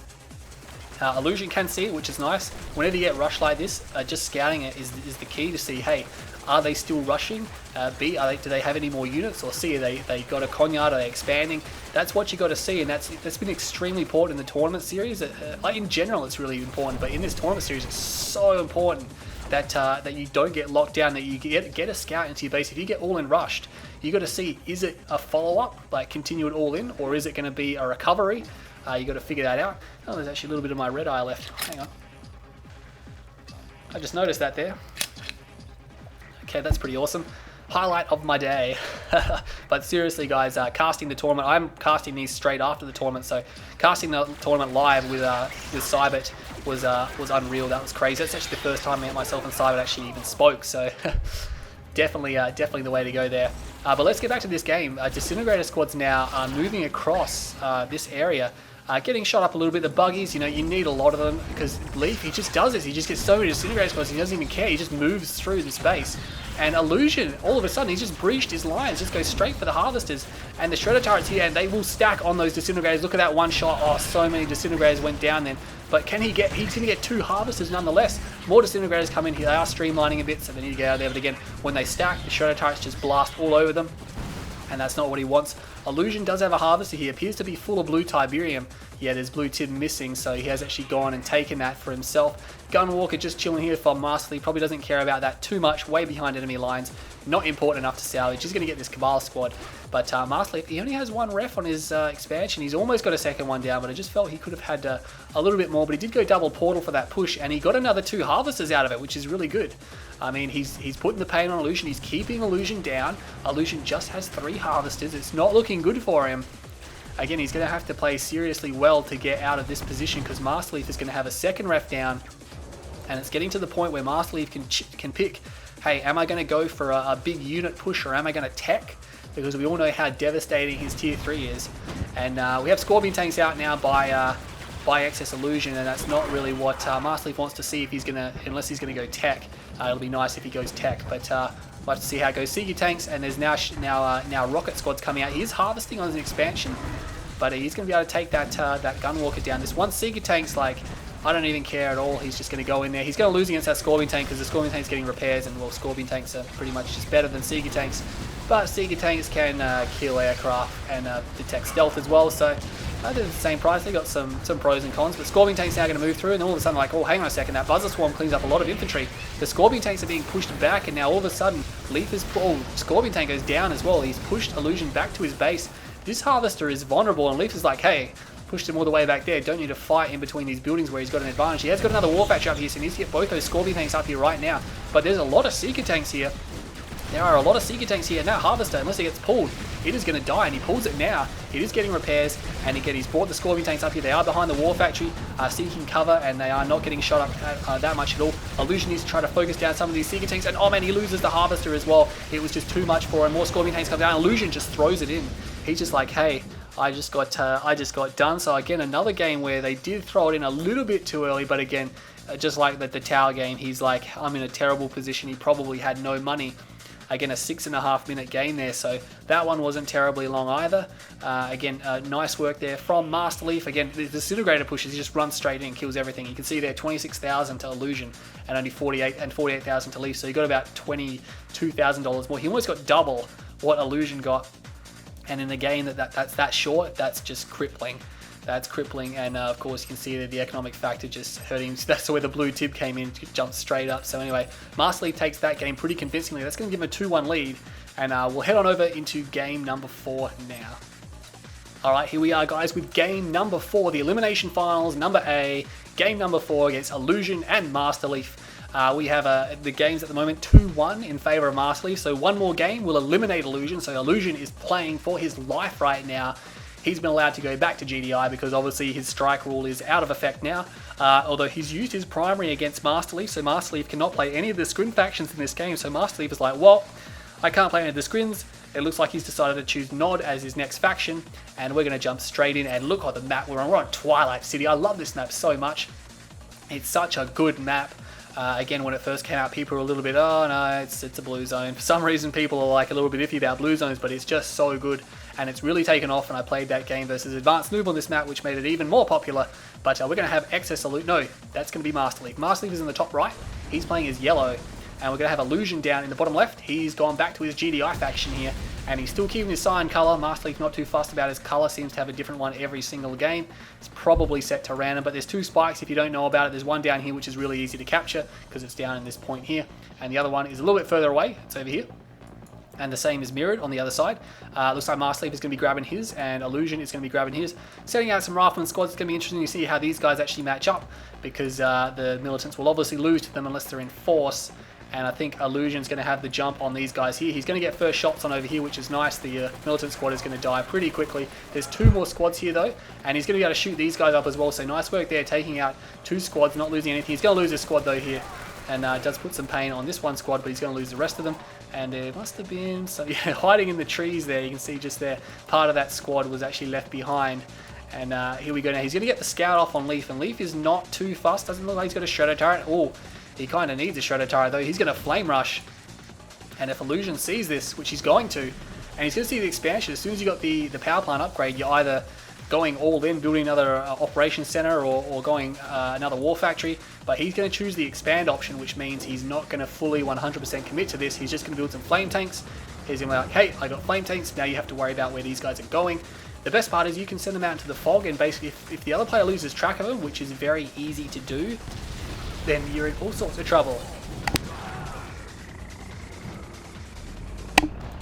iLLusion can see it, which is nice. Whenever you get rushed like this, just scouting it is the key to see, hey, are they still rushing? B, do they have any more units? Or C, they got a conyard, are they expanding? That's what you got to see, and that's been extremely important in the tournament series. Like in general, it's really important, but in this tournament series, it's so important that you don't get locked down, that you get a scout into your base. If you get all in rushed, you got to see, is it a follow-up, like continue it all in, or is it going to be a recovery? You got to figure that out. Oh, there's actually a little bit of my red eye left. Hang on. I just noticed that there. Okay, that's pretty awesome. Highlight of my day. But seriously, guys, casting the tournament. I'm casting these straight after the tournament, so casting the tournament live with Cybert was unreal. That was crazy. That's actually the first time myself and Cybert actually even spoke. So definitely the way to go there. But let's get back to this game. Disintegrator squads now are moving across this area. Getting shot up a little bit. The buggies, you need a lot of them, because Leaf, he just does this. He just gets so many disintegrator squads, he doesn't even care. He just moves through this base. And iLLusion, all of a sudden, he's just breached his lines, just goes straight for the harvesters. And the Shredder turrets here, and they will stack on those disintegrators. Look at that one shot. Oh, so many disintegrators went down then. But he's going to get 2 harvesters nonetheless. More disintegrators come in here. They are streamlining a bit, so they need to get out of there. But again, when they stack, the Shredder turrets just blast all over them. And that's not what he wants. iLLusion does have a harvester here. Appears to be full of blue Tiberium. yeah, there's blue tip missing, so he has actually gone and taken that for himself. Gunwalker just chilling here for masterleaf, probably doesn't care about that too much, way behind enemy lines, not important enough to salvage. He's going to get this Cabal squad, but masterleaf, he only has one ref on his expansion. He's almost got a second one down, but I just felt he could have had a little bit more, but he did go double portal for that push, and he got another 2 harvesters out of it, which is really good. I mean, he's putting the pain on Illusion, he's keeping Illusion down. Illusion just has 3 harvesters, it's not looking good for him. Again, he's going to have to play seriously well to get out of this position, because masterleaf is going to have a second ref down, and it's getting to the point where masterleaf can pick, hey, am I going to go for a big unit push, or am I going to tech? Because we all know how devastating his tier 3 is. And we have Scorpion tanks out now by eXs.iLLusion, and that's not really what masterleaf wants to see if he's going to, unless he's going to go tech. It'll be nice if he goes tech, but we'll have to see how it goes. Seeker tanks, and there's now rocket squads coming out. He is harvesting on his expansion, but he's going to be able to take that Gunwalker down. This one Seeker tank's like, I don't even care at all. He's just going to go in there. He's going to lose against that Scorpion tank because the Scorpion tank's getting repairs, and well, Scorpion tanks are pretty much just better than Seeker tanks. But Seeker tanks can kill aircraft and detect stealth as well, so they're the same price. They got some pros and cons, but Scorpion tanks now going to move through, and all of a sudden, like, oh, hang on a second, that Buzzer Swarm cleans up a lot of infantry. The Scorpion tanks are being pushed back, and now all of a sudden, Leaf is, oh, Scorpion tank goes down as well. He's pushed Illusion back to his base. This Harvester is vulnerable, and Leaf is like, hey, pushed him all the way back there. Don't need to fight in between these buildings where he's got an advantage. He has got another War Factory up here, so he needs to get both those Scorpion tanks up here right now. But there's a lot of Seeker tanks here. There are a lot of Seeker tanks here, and that Harvester, unless it gets pulled, it is going to die, and he pulls it now. It is getting repairs, and again, he's brought the Scorpion tanks up here. They are behind the War Factory, seeking cover, and they are not getting shot up that much at all. Illusion needs to try to focus down some of these Seeker tanks, and oh man, he loses the Harvester as well. It was just too much for him. More Scorpion tanks come down. Illusion just throws it in. He's just like, hey, I just got done. So again, another game where they did throw it in a little bit too early, but again, just like the tower game, he's like, I'm in a terrible position. He probably had no money. Again, a 6.5 minute game there, so that one wasn't terribly long either. Again, nice work there from masterleaf. Again, the disintegrator pushes, he just runs straight in and kills everything. You can see there 26,000 to Illusion and only 48,000 to Leaf, so he got about $22,000 more. He almost got double what Illusion got, and in a game that's that short, that's just crippling. That's crippling, and of course you can see that the economic factor just hurting. That's where the blue tip came in, jumped straight up. So anyway, masterleaf takes that game pretty convincingly. That's going to give him a 2-1 lead, and we'll head on over into game number 4 now. Alright, here we are guys with game number 4, the Elimination Finals, number A, game number 4 against Illusion and masterleaf. We have the games at the moment 2-1 in favor of masterleaf, so one more game will eliminate Illusion. So Illusion is playing for his life right now. He's been allowed to go back to GDI because obviously his strike rule is out of effect now, although he's used his primary against masterleaf, so masterleaf cannot play any of the Scrin factions in this game. So masterleaf is like, well, I can't play any of the Scrins. It looks like he's decided to choose Nod as his next faction, and we're going to jump straight in and look at the map we're on. We're on Twilight City. I love this map so much. It's such a good map. Again, when it first came out, people were a little bit, oh no, it's a blue zone. For some reason, people are like a little bit iffy about blue zones, but it's just so good. And it's really taken off, and I played that game versus Advanced Noob on this map, which made it even more popular. But we're going to have eXs.iLLusion. No, that's going to be masterleaf. Masterleaf is in the top right. He's playing as yellow. And we're going to have Illusion down in the bottom left. He's gone back to his GDI faction here, and he's still keeping his cyan color. Masterleaf not too fussed about his color, seems to have a different one every single game. It's probably set to random, but there's 2 spikes if you don't know about it. There's one down here which is really easy to capture because it's down in this point here, and the other one is a little bit further away. It's over here. And the same is mirrored on the other side. Looks like masterleaf is going to be grabbing his, and Illusion is going to be grabbing his. Setting out some rifleman squads. It's going to be interesting to see how these guys actually match up, because the militants will obviously lose to them unless they're in force. And I think Illusion's going to have the jump on these guys here. He's going to get first shots on over here, which is nice. The militant squad is going to die pretty quickly. There's 2 more squads here though, and he's going to be able to shoot these guys up as well. So nice work there, taking out 2 squads, not losing anything. He's going to lose his squad though here, and does put some pain on this one squad, but he's going to lose the rest of them. And there must have been some, yeah, hiding in the trees there. You can see just there, part of that squad was actually left behind. And here we go now. He's going to get the scout off on Leaf, and Leaf is not too fast. Doesn't look like he's got a shredder turret. Oh, he kind of needs a shredder turret though. He's going to flame rush. And if Illusion sees this, which he's going to, and he's going to see the expansion, as soon as you got the power plant upgrade, you're either going all in, building another operations center, or going another war factory. But he's going to choose the expand option, which means he's not going to fully 100% commit to this. He's just going to build some flame tanks. He's going to be like, hey, I got flame tanks. Now you have to worry about where these guys are going. The best part is you can send them out into the fog, and basically if the other player loses track of them, which is very easy to do, then you're in all sorts of trouble.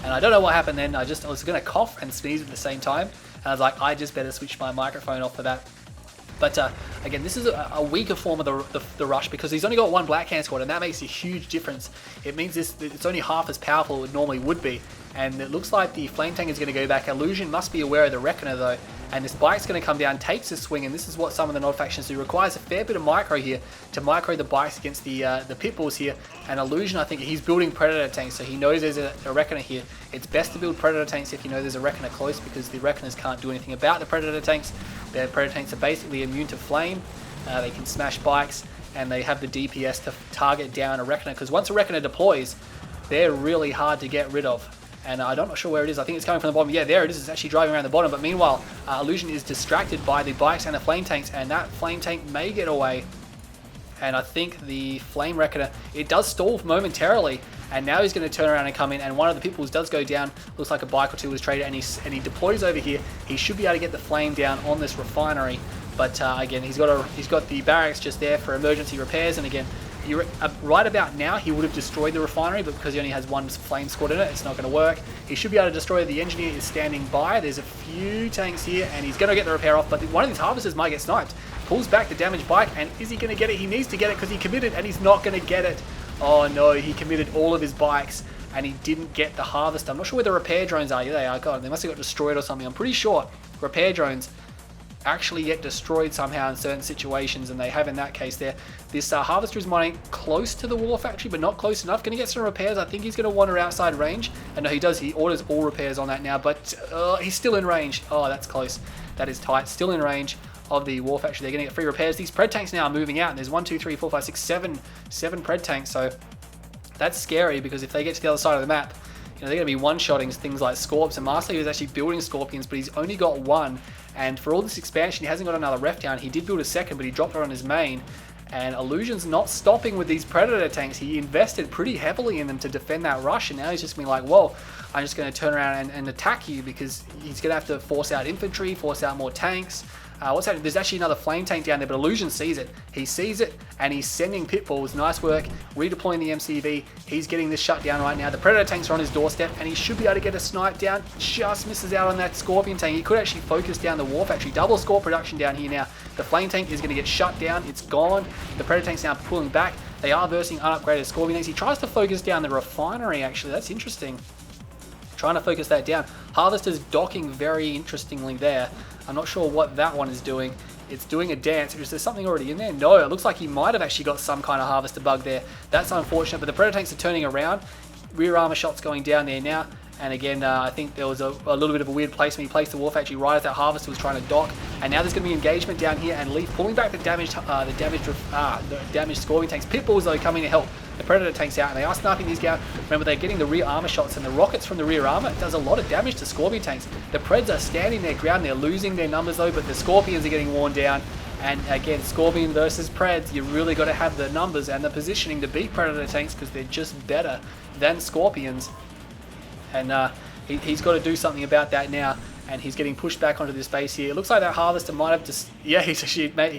And I don't know what happened then. I was going to cough and sneeze at the same time, and I was like, I just better switch my microphone off for that. But again, this is a weaker form of the rush because he's only got one Black Hand squad, and that makes a huge difference. It means it's only half as powerful as it normally would be. And it looks like the Flame Tank is going to go back. EXs must be aware of the Reckoner though. And this bike's going to come down, takes a swing, and this is what some of the Nod factions do. It requires a fair bit of micro here to micro the bikes against the Pitbulls here. And EXs, I think he's building Predator tanks, so he knows there's a Reckoner here. It's best to build Predator tanks if you know there's a Reckoner close, because the Reckoners can't do anything about the Predator tanks. Their Predator tanks are basically immune to flame. They can smash bikes, and they have the DPS to target down a Reckoner, because once a Reckoner deploys, they're really hard to get rid of. And I'm not sure where it is. I think it's coming from the bottom. Yeah, there it is. It's actually driving around the bottom. But meanwhile, eXs is distracted by the bikes and the flame tanks, and that flame tank may get away. And I think the Flame Reckoner, it does stall momentarily, and now he's going to turn around and come in, and one of the Pitbulls does go down. Looks like a bike or two was traded, and he deploys over here. He should be able to get the flame down on this refinery. But again, he's got the barracks just there for emergency repairs, and again, right about now he would have destroyed the refinery, but because he only has one flame squad in it, it's not going to work. He should be able to destroy it. The engineer is standing by. There's a few tanks here, and he's going to get the repair off, but one of these harvesters might get sniped. Pulls back the damaged bike, and is he going to get it? He needs to get it because he committed, and he's not going to get it. Oh no, he committed all of his bikes, and he didn't get the harvester. I'm not sure where the repair drones are. Yeah, they are. God, they must have got destroyed or something. I'm pretty sure repair drones actually get destroyed somehow in certain situations, and they have in that case there. This harvester is mining close to the war factory, but not close enough. Going to get some repairs. I think he's going to wander outside range. And no, he does. He orders all repairs on that now, but he's still in range. Oh, that's close. That is tight. Still in range of the war factory. They're going to get free repairs. These pred tanks now are moving out, and there's 1, 2, 3, 4, 5, 6, 7 pred tanks. So that's scary, because if they get to the other side of the map, they're going to be one-shotting things like Scorps, and masterleaf is actually building Scorpions, but he's only got one. And for all this expansion, he hasn't got another ref down. He did build a second, but he dropped it on his main. And eXs not stopping with these Predator tanks. He invested pretty heavily in them to defend that rush, and now he's just been like, whoa, I'm just going to turn around and attack you, because he's going to have to force out infantry, force out more tanks. What's happening? There's actually another flame tank down there, but eXs sees it. He sees it, and he's sending Pitbulls. Nice work, redeploying the MCV. He's getting this shut down right now. The Predator tanks are on his doorstep, and he should be able to get a snipe down. Just misses out on that Scorpion tank. He could actually focus down the war factory. Double score production down here now. The flame tank is going to get shut down. It's gone. The Predator tank's now pulling back. They are versing unupgraded Scorpion tanks. He tries to focus down the refinery, actually. That's interesting. Trying to focus that down. Harvester's docking very interestingly there. I'm not sure what that one is doing. It's doing a dance. Is there something already in there? No, it looks like he might have actually got some kind of harvester bug there. That's unfortunate, but the Predator tanks are turning around. Rear armor shots going down there now. And again, I think there was a little bit of a weird placement. He placed the war factory right as that harvester was trying to dock. And now there's going to be engagement down here, and Leaf pulling back the damaged Scorpion tanks. Pitbulls though coming to help the Predator tanks out, and they are sniping these guys. Remember, they're getting the rear armor shots, and the rockets from the rear armor does a lot of damage to Scorpion tanks. The Preds are standing their ground. They're losing their numbers though, but the Scorpions are getting worn down. And again, Scorpion versus Preds, you really got to have the numbers and the positioning to beat Predator tanks, because they're just better than Scorpions. And he's got to do something about that now, and he's getting pushed back onto this base here. It looks like that harvester might have just, yeah, he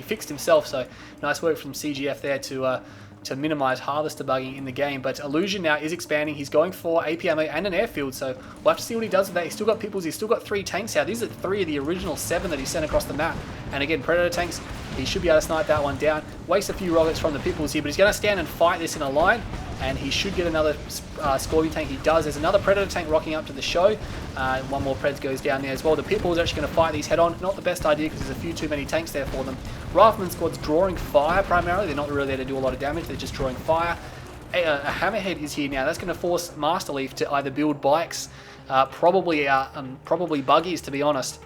fixed himself, so nice work from CGF there to minimize harvester bugging in the game. But eXs now is expanding. He's going for AP ammo and an airfield, so we'll have to see what he does with that. He's still got Pitbulls, he's still got 3 tanks out. These are 3 of the original 7 that he sent across the map. And again, Predator tanks, he should be able to snipe that one down. Waste a few rockets from the Pitbulls here, but he's going to stand and fight this in a line, and he should get another Scorpion tank. He does. There's another Predator tank rocking up to the show. One more Preds goes down there as well. The Pitbulls are actually going to fight these head on. Not the best idea, because there's a few too many tanks there for them. Rifleman squad's drawing fire primarily. They're not really there to do a lot of damage. They're just drawing fire. A Hammerhead is here now. That's going to force Masterleaf to either build bikes, probably buggies, to be honest,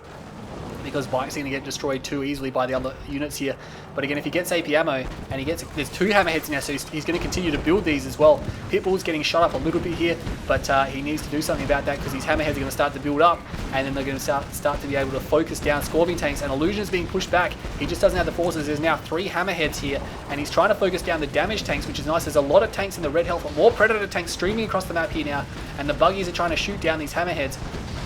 because bikes are going to get destroyed too easily by the other units here. But again, if he gets AP ammo, and there's 2 Hammerheads now, so he's going to continue to build these as well. Pitbull's getting shot up a little bit here, but he needs to do something about that, because these Hammerheads are going to start to build up, and then they're going to start to be able to focus down Scorpion tanks, and eXs is being pushed back. He just doesn't have the forces. There's now 3 Hammerheads here, and he's trying to focus down the damaged tanks, which is nice. There's a lot of tanks in the red health, but more Predator tanks streaming across the map here now, and the buggies are trying to shoot down these Hammerheads.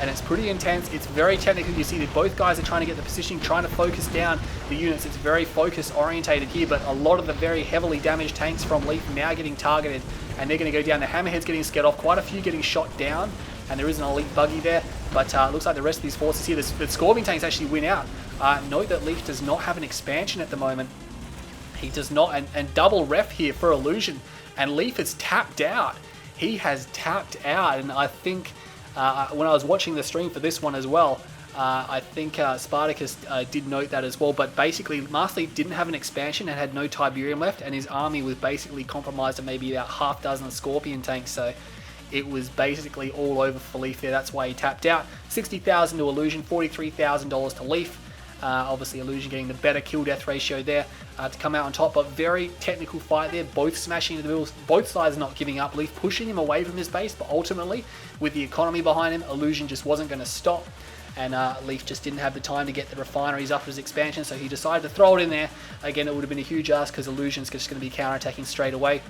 and it's pretty intense. It's very technical. You see that both guys are trying to get the positioning, trying to focus down the units. It's very focus orientated here, but a lot of the very heavily damaged tanks from Leaf now getting targeted, and they're going to go down. The Hammerhead's getting scared off, quite a few getting shot down, and there is an elite buggy there, but it looks like the rest of these forces here, the Scorpion tanks actually win out. Note that Leaf does not have an expansion at the moment. He does not, and double ref here for Illusion, and Leaf is tapped out. He has tapped out, and I think when I was watching the stream for this one as well, I think Spartacus did note that as well, but basically Masterleaf didn't have an expansion and had no Tiberium left, and his army was basically compromised at maybe about half dozen Scorpion tanks, so it was basically all over for Leaf there. That's why he tapped out. 60,000 to Illusion, $43,000 to Leaf. Obviously Illusion getting the better kill death ratio there to come out on top, but very technical fight there, both smashing into the middle, both sides not giving up, Leaf pushing him away from his base, but ultimately with the economy behind him, Illusion just wasn't going to stop, and Leaf just didn't have the time to get the refineries up his expansion, so he decided to throw it in there. Again, it would have been a huge ask because Illusion's just going to be counterattacking straight away,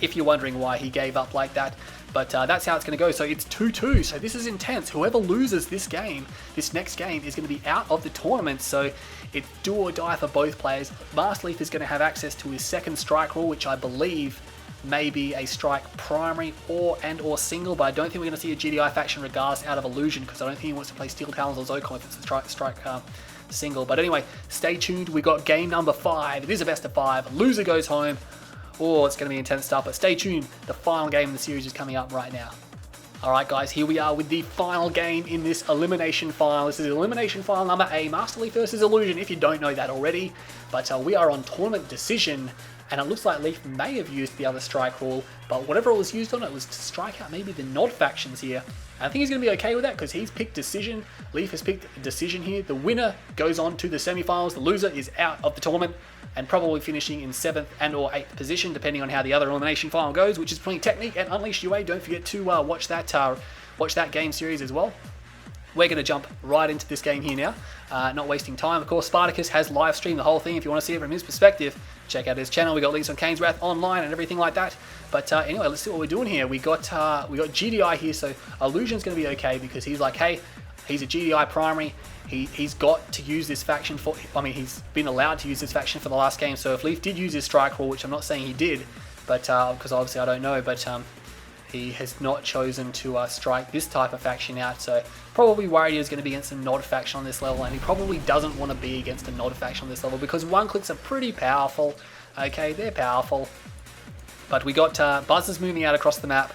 if you're wondering why he gave up like that. But that's how it's going to go. So it's 2-2. So this is intense. Whoever loses this game, this next game, is going to be out of the tournament. So it's do or die for both players. Masterleaf is going to have access to his second strike rule, which I believe may be a strike primary or single. But I don't think we're going to see a GDI faction regardless out of Illusion, because I don't think he wants to play Steel Talons or Zocon if it's a strike single. But anyway, stay tuned. We got game number 5. It is a best of 5. Loser goes home. Oh, it's going to be intense stuff, but stay tuned. The final game in the series is coming up right now. Alright guys, here we are with the final game in this Elimination File. This is Elimination File number A, Masterleaf versus Illusion, if you don't know that already. But we are on Tournament Decision, and it looks like Leaf may have used the other strike rule, but whatever it was used on, it was to strike out maybe the Nod factions here. And I think he's going to be okay with that because he's picked Decision. Leaf has picked Decision here. The winner goes on to the semi-finals. The loser is out of the tournament and probably finishing in 7th and or 8th position, depending on how the other elimination final goes, which is playing Technique and Unleashed UA. Don't forget to watch that game series as well. We're going to jump right into this game here now, not wasting time. Of course, Spartacus has live streamed the whole thing. If you want to see it from his perspective, check out his channel. We got links on Kane's Wrath online and everything like that. But anyway, let's see what we're doing here. We got GDI here, so Illusion's going to be okay because he's like, hey, he's a GDI primary. He's got to use this faction for, I mean, he's been allowed to use this faction for the last game. So if Leaf did use his strike rule, which I'm not saying he did, but because obviously I don't know, but he has not chosen to strike this type of faction out. So probably worried he was going to be against a Nod faction on this level, and he probably doesn't want to be against a Nod faction on this level because one clicks are pretty powerful. Okay, they're powerful. But we got buzzers moving out across the map.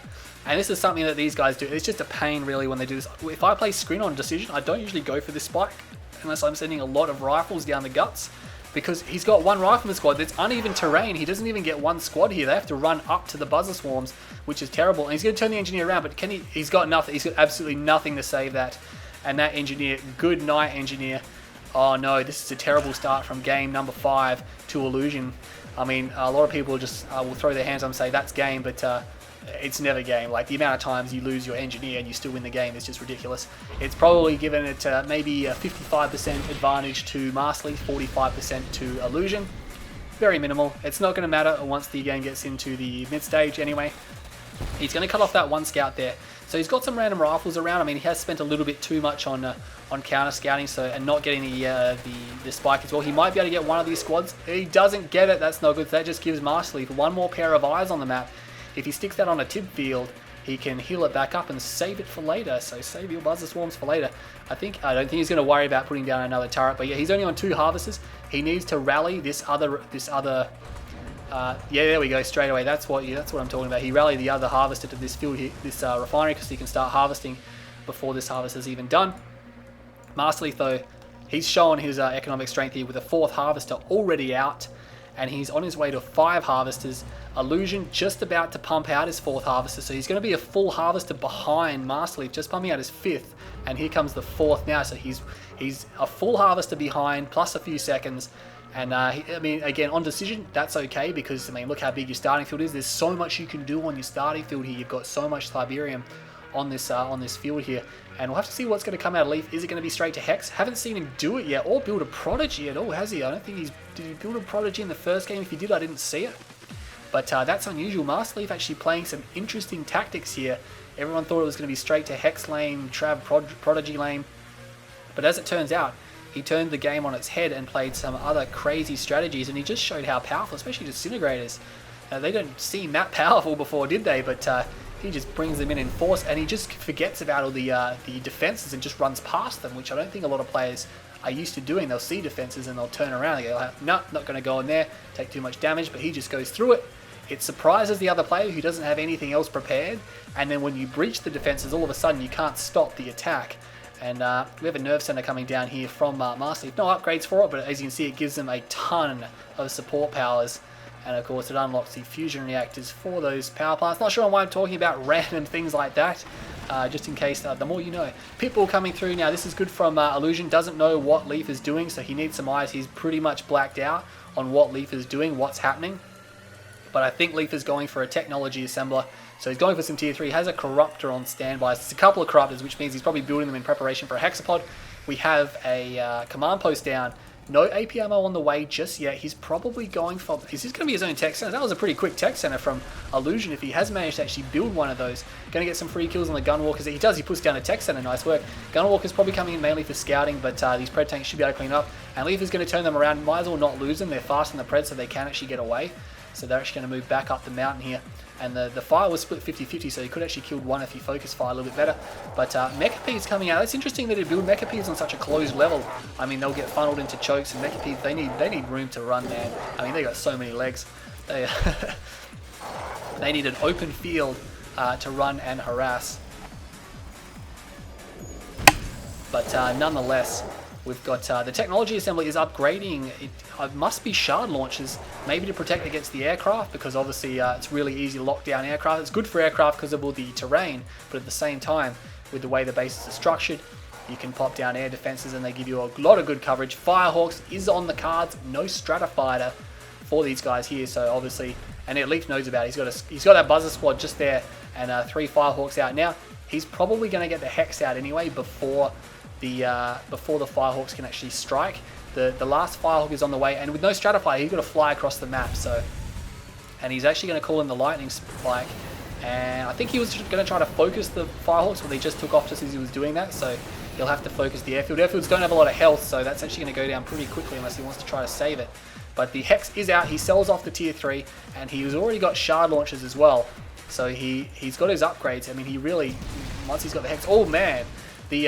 And this is something that these guys do. It's just a pain really when they do this. If I play screen on Decision, I don't usually go for this spike unless I'm sending a lot of rifles down the guts, because he's got one rifleman squad. That's uneven terrain. He doesn't even get one squad here. They have to run up to the buzzer swarms, which is terrible. And he's going to turn the engineer around, but can he? He's got nothing. He's got absolutely nothing to save that. And that engineer, good night engineer. Oh no, this is a terrible start from game number 5 to Illusion. I mean, a lot of people just will throw their hands up and say that's game, but it's never game. Like, the amount of times you lose your engineer and you still win the game is just ridiculous. It's probably given it maybe a 55% advantage to Masterleaf, 45% to Illusion. Very minimal. It's not going to matter once the game gets into the mid stage anyway. He's going to cut off that one scout there. So he's got some random rifles around. I mean, he has spent a little bit too much on counter scouting, so, and not getting the spike as well. He might be able to get one of these squads. He doesn't get it. That's no good. That just gives Masterleaf one more pair of eyes on the map. If he sticks that on a tib field, he can heal it back up and save it for later. So save your buzzer swarms for later. I don't think he's going to worry about putting down another turret. But yeah, he's only on 2 harvesters. He needs to rally this other. Yeah, there we go, straight away. That's what I'm talking about. He rallied the other harvester to this field here, this refinery, because he can start harvesting before this harvest is even done. Masterleaf though, he's shown his economic strength here with a 4th harvester already out, and he's on his way to 5 harvesters. Illusion just about to pump out his 4th harvester, so he's going to be a full harvester behind Masterleaf, just pumping out his 5th, and here comes the 4th now. So he's a full harvester behind, plus a few seconds. And I mean, again, on Decision, that's okay, because I mean, look how big your starting field is. There's so much you can do on your starting field here. You've got so much Tiberium on this field here, and we'll have to see what's going to come out of Leaf. Is it going to be straight to Hex? Haven't seen him do it yet, or build a Prodigy at all, has he? I don't think did he build a Prodigy in the first game? If he did, I didn't see it. But that's unusual. masterleaf actually playing some interesting tactics here. Everyone thought it was going to be straight to Hex lane, Trav Prodigy lane. But as it turns out, he turned the game on its head and played some other crazy strategies, and he just showed how powerful, especially Disintegrators. They don't seem that powerful before, did they? But he just brings them in force, and he just forgets about all the defenses and just runs past them, which I don't think a lot of players are used to doing. They'll see defenses and they'll turn around and go, no, not going to go in there, take too much damage, but he just goes through it. It surprises the other player who doesn't have anything else prepared, and then when you breach the defenses, all of a sudden you can't stop the attack. And we have a nerve center coming down here from masterleaf. No upgrades for it, but as you can see, it gives them a ton of support powers. And of course, it unlocks the fusion reactors for those power plants. Not sure why I'm talking about random things like that. Just in case, the more you know. Pitbull coming through now. This is good from eXs.iLLusion. Doesn't know what Leaf is doing, so he needs some eyes. He's pretty much blacked out on what Leaf is doing, what's happening. But I think Leaf is going for a technology assembler. So he's going for some tier 3. Has a corruptor on standby. It's a couple of corruptors, which means he's probably building them in preparation for a hexapod. We have a command post down. No AP ammo on the way just yet. He's probably going for... Is this going to be his own tech center? That was a pretty quick tech center from eXs.iLLusion if he has managed to actually build one of those. Going to get some free kills on the gunwalkers. He does. He puts down a tech center. Nice work. Gunwalker's probably coming in mainly for scouting, but these pred tanks should be able to clean up. And Leaf is going to turn them around. Might as well not lose them. They're fast in the pred, so they can actually get away. So they're actually going to move back up the mountain here. And the fire was split 50-50, so he could actually killed one if he focused fire a little bit better. But Mechapede's coming out. It's interesting that he build Mechapedes on such a closed level. I mean, they'll get funneled into chokes, and Mechapedes, they need room to run, man. I mean, they got so many legs. They they need an open field to run and harass. But nonetheless, we've got the technology assembly is upgrading. It must be shard launchers, maybe to protect against the aircraft, because obviously it's really easy to lock down aircraft. It's good for aircraft because of all the terrain, but at the same time, with the way the bases are structured, you can pop down air defenses and they give you a lot of good coverage. Firehawks is on the cards, no Stratofighter for these guys here, so obviously, and Leaf knows about it. He's got that buzzer squad just there, and 3 Firehawks out now. He's probably going to get the Hex out anyway before the Firehawks can actually strike. The last Firehawk is on the way, and with no Stratofighter, he's got to fly across the map. So, and he's actually going to call in the lightning spike. And I think he was going to try to focus the Firehawks, but they just took off just as he was doing that. So he'll have to focus the airfield. Airfields don't have a lot of health, so that's actually going to go down pretty quickly unless he wants to try to save it. But the Hex is out. He sells off the tier 3, and he's already got shard launchers as well. So he's got his upgrades. I mean, he really, once he's got the Hex, oh man. The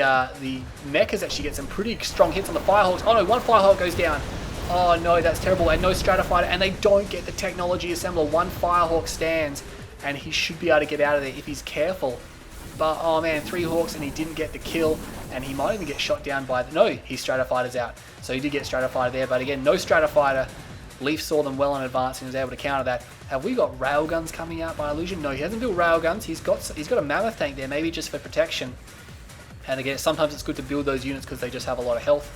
mechas actually get some pretty strong hits on the Firehawks. Oh no, one Firehawk goes down. Oh no, that's terrible. And no Stratofighter, and they don't get the technology assembler. One Firehawk stands, and he should be able to get out of there if he's careful. But oh man, 3 Hawks, and he didn't get the kill, and he might even get shot down by the... No, his Stratofighter's out. So he did get Stratofighter there, but again, no Stratofighter. Leaf saw them well in advance and was able to counter that. Have we got railguns coming out by eXs.iLLusion? No, he hasn't built railguns. He's got a mammoth tank there, maybe just for protection. And again, sometimes it's good to build those units because they just have a lot of health,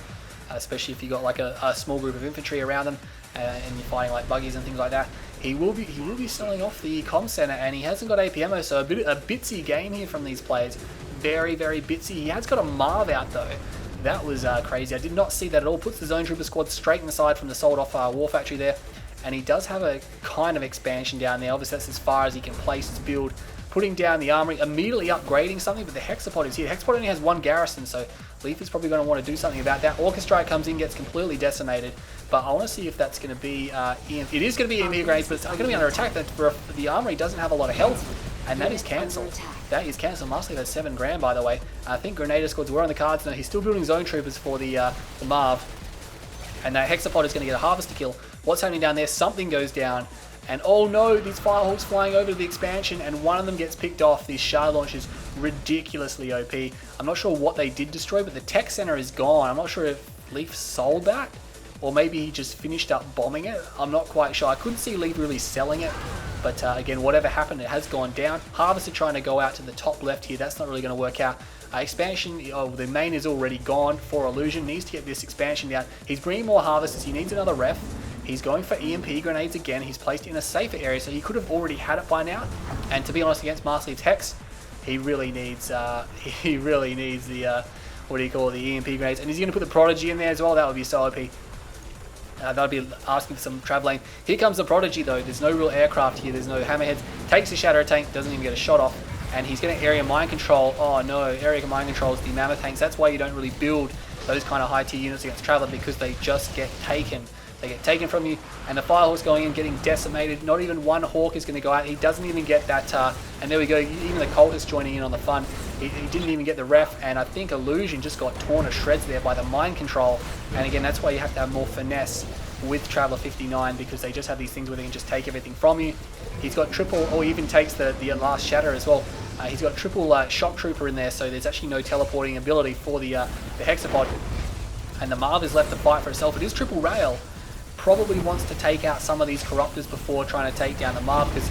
especially if you've got like a small group of infantry around them and you're fighting like buggies and things like that. He will be selling off the comm center, and he hasn't got AP ammo, so a bitsy game here from these players. Very, very bitsy. He has got a Marv out though. That was crazy. I did not see that at all. Puts the Zone Trooper squad straight inside from the sold off War Factory there, and he does have a kind of expansion down there. Obviously that's as far as he can place his build. Putting down the armory, immediately upgrading something, but the Hexapod is here. Hexapod only has 1 garrison, so Leaf is probably going to want to do something about that. Orchestrite comes in, gets completely decimated, but I want to see if that's going to be EMP. It is going to be EMP grenades, but it's going to be under attack. The armory doesn't have a lot of health, and that is cancelled. That is cancelled. Masterleaf has 7 grand, by the way. I think Grenadier squads were on the cards. No, he's still building Zone Troopers for the Marv, and that Hexapod is going to get a Harvester kill. What's happening down there? Something goes down. And oh no, these Firehawks flying over to the expansion, and one of them gets picked off. These shard launch is ridiculously OP. I'm not sure what they did destroy, but the tech center is gone. I'm not sure if Leaf sold that, or maybe he just finished up bombing it. I'm not quite sure. I couldn't see Leaf really selling it, but again, whatever happened, it has gone down. Harvester trying to go out to the top left here. That's not really going to work out. Expansion, the main is already gone for eXs.iLLusion. Needs to get this expansion down. He's bringing more Harvesters. He needs another ref. He's going for EMP grenades again. He's placed in a safer area, so he could have already had it by now. And to be honest, against masterleaf's Hex, he really needs the what do you call it, the EMP grenades. And he's going to put the Prodigy in there as well. That would be so OP. That'll be asking for some traveling. Here comes the Prodigy though. There's no real aircraft here. There's no hammerheads. Takes the Shadow Tank. Doesn't even get a shot off. And he's going to area mine control. Oh no, area mine controls the Mammoth tanks. That's why you don't really build those kind of high tier units against Traveler, because they just get taken. They get taken from you, and the Firehawk's going in, getting decimated. Not even one Hawk is going to go out. He doesn't even get that, and there we go. Even the Cultist joining in on the fun. He didn't even get the ref, and I think Illusion just got torn to shreds there by the mind control. And again, that's why you have to have more finesse with Traveler 59, because they just have these things where they can just take everything from you. He's got triple, or even takes the last shatter as well. He's got triple shock trooper in there, so there's actually no teleporting ability for the hexapod. And the Marv is left to fight for itself. It is triple rail. Probably wants to take out some of these corruptors before trying to take down the Marv, because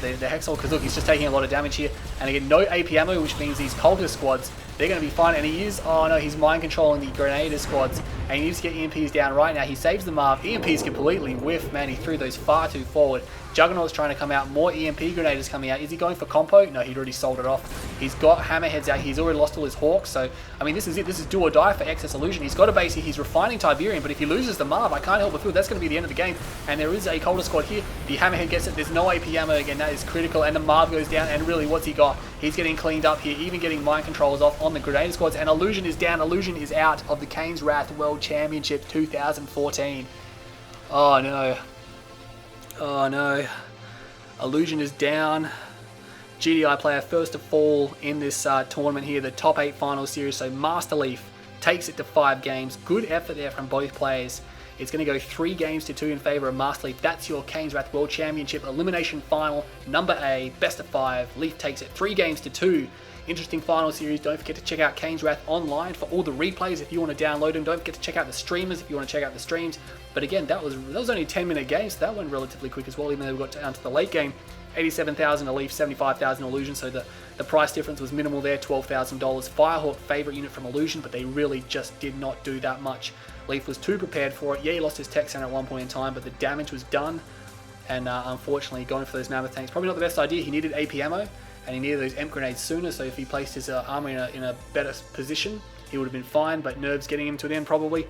the Hexal, because look, he's just taking a lot of damage here. And again, no AP ammo, which means these Cultist squads, they're going to be fine. And he is, oh no, he's mind controlling the Grenadier squads, and he needs to get EMPs down right now. He saves the Marv. EMPs completely whiff, man. He threw those far too forward. Juggernaut's trying to come out. More EMP Grenadiers coming out. Is he going for compo? No, he'd already sold it off. He's got Hammerheads out. He's already lost all his Hawks. So, I mean, this is it. This is do or die for eXs.iLLusion. He's got a base here. He's refining Tiberium, but if he loses the Marv, I can't help but feel that's going to be the end of the game. And there is a Cultist squad here. The Hammerhead gets it. There's no AP ammo again. That is critical. And the Marv goes down. And really, what's he got? He's getting cleaned up here, even getting mind controls off on the Grenadier squads. And Illusion is down. Illusion is out of the Kane's Wrath World Championship 2014. Oh no. Oh no. Illusion is down. GDI player first to fall in this tournament here, the top 8 final series. So Masterleaf takes it to 5 games. Good effort there from both players. It's going to go 3 games to 2 in favor of Masterleaf. That's your Kane's Wrath World Championship Elimination Final, number A, best of 5. Leaf takes it 3 games to 2. Interesting final series. Don't forget to check out Kane's Wrath online for all the replays if you want to download them. Don't forget to check out the streamers if you want to check out the streams. But again, that was only a 10-minute game, so that went relatively quick as well, even though we got down to the late game. 87,000 to Leaf, 75,000 Illusion, so the price difference was minimal there, $12,000. Firehawk favorite unit from Illusion, but they really just did not do that much. Leaf was too prepared for it. Yeah, he lost his tech center at one point in time, but the damage was done. And unfortunately, going for those Mammoth tanks, probably not the best idea. He needed AP ammo, and he needed those EMP grenades sooner, so if he placed his armor in a better position, he would have been fine, but nerves getting him to an end probably.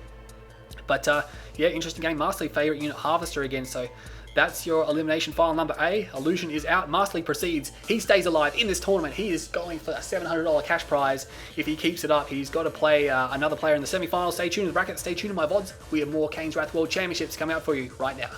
But yeah, interesting game. Masterleaf favorite unit Harvester again, so that's your elimination final number A. Illusion is out. Masterleaf proceeds. He stays alive in this tournament. He is going for a $700 cash prize. If he keeps it up, he's got to play another player in the semi-finals. Stay tuned to the bracket. Stay tuned to my VODs. We have more Kane's Wrath World Championships coming out for you right now.